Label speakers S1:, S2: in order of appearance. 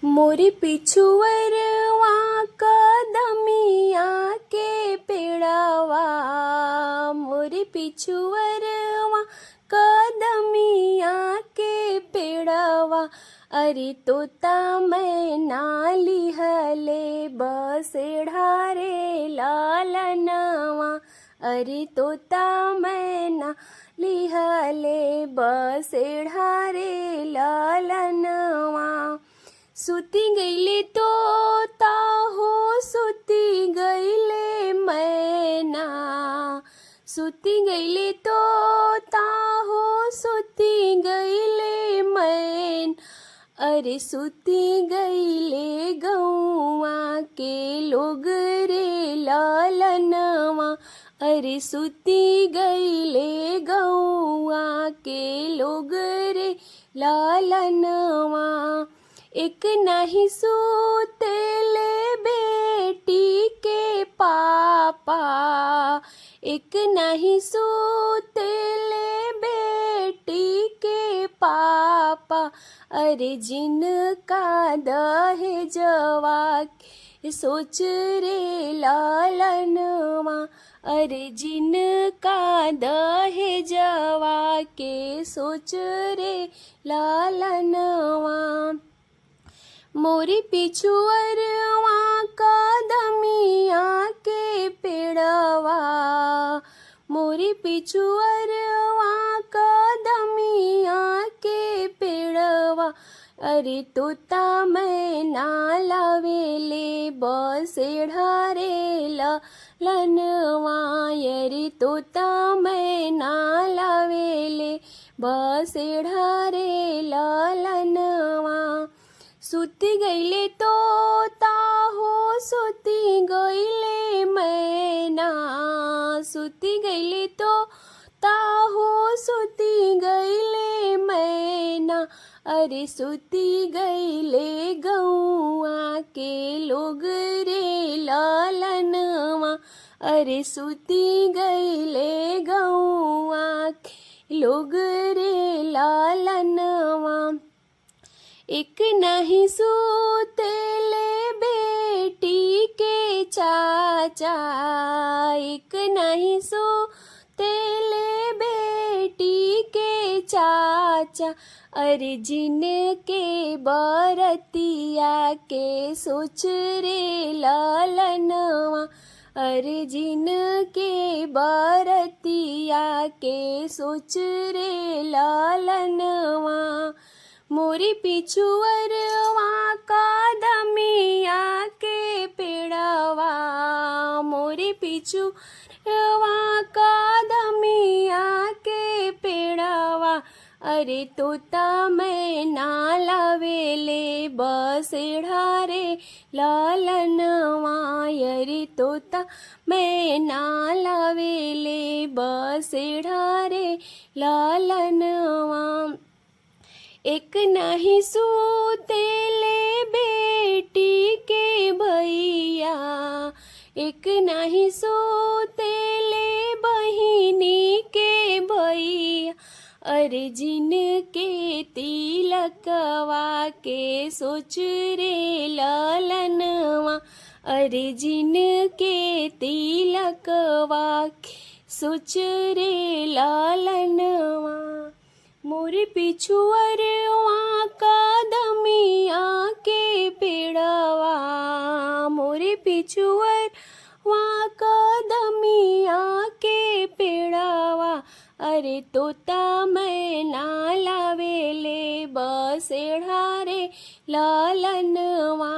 S1: मोरी पिछुअरवा कदमिया के पेड़वा, मोरी पिछुअरवा कदमिया के पेड़वा। अरे तोता मैना लिहले बसेढ़ा रे लालनवा, अरे तोता मैना लिहले बसेढ़ा रे लालनवा। सुती गईले तोता हो सुती गईले मैना, सुती गईले तोता हो सुती गईले मैन। अरे सुती गईले गौआ के लोग रे लालनवा, अरे सुती गईले गौआ के लोग रे लालनवा। एक नहीं सूतेले बेटी के पापा, एक नहीं सूतेले बेटी के पापा। अरे जिनका दहेजवा सोच रे लालनवा, अरे जिनका दहेजवा के सोच रे लालनवा। मोरी पिछुअरवा कदमिया के पेड़वा, मोरी पिछुअरवा कदमिया के पेड़वा। अरे तोता मैना लावेले बसेढ़ा रे लालनवा, अरे तोता मैना लावेले बसेढ़ा रे लालनवा। सुती गईले तोता हो सुती गईले मैना, सुती गईले तोता हो सुती गईले मैना। अरे सुती गईले गौआ के लोग रे लालनवा, अरे सुती गईले गौआ के लोग रे लालनवा। एक नहीं सूतेले बेटी के चाचा, एक नहीं सूतेले बेटी के चाचा। अरे जिनके बरतिया के सोच रे लालनवा, अरे जिनके बरतिया के सोच रे लालनवा। मोरी पिछुअरवा कदमिया के पेड़वा, मोरी पिछुअरवा कदमिया के पेड़वा। अरे तोता मैना लावेले बसेढ़ा रे लालनवा, अरे तोता मैना लावेले बसेढ़ा रे लालनवा। एक नहीं सूतेले बेटी के भैया, एक नहीं सूतेले बहिनी के भैया। अरे जिनके तिलकवा के सोच रे लालनवा, अरे जिनके तिलकवा के सोच रे लालनवा। मोरी पिछुअरवा कदमिया के पेड़वा, मोरी पिछुअरवा कदमिया के पेड़वा। अरे तोता मैना लावेले बसेढ़ा रे लालनवा।